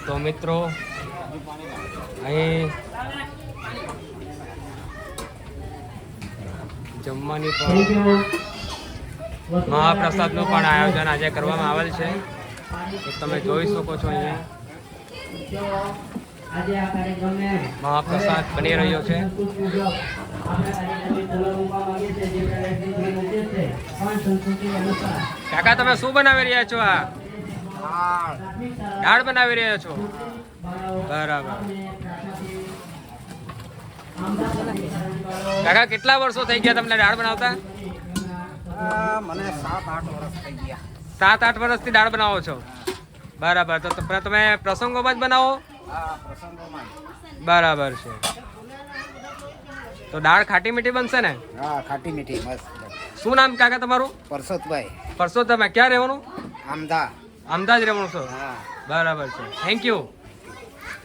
તો મિત્રો અહીં જમવાની પણ મહાપ્રસાદનું પણ આયોજન આજે કરવામાં આવેલ છે. તો તમે જોઈ શકો છો અહીંયા મહાપ્રસાદ બની રહ્યો છે. કાકા તમે શું બનાવી રહ્યા છો? આ દાળ બનાવી રહ્યા છો? બરાબર. કાકા કેટલા વર્ષો થઈ ગયા તમને દાળ બનાવતા? મને 7-8 વર્ષ થઈ ગયા. 7-8 વર્ષથી દાળ બનાવો છો? બરાબર. તો તમે પ્રસંગોમાં જ બનાવો? બરાબર છે. તો દાળ ખાટી મીઠી બનશે ને? હા, ખાટી મીઠી મસ્ત. શું નામ કાકા તમારું? પરસોતભાઈ. પરસોત્તમ. ક્યાં રહેવાનું? અમદાવાદ. અમદાવાદ રહેવાનું છો? હા. બરાબર છે. Thank you.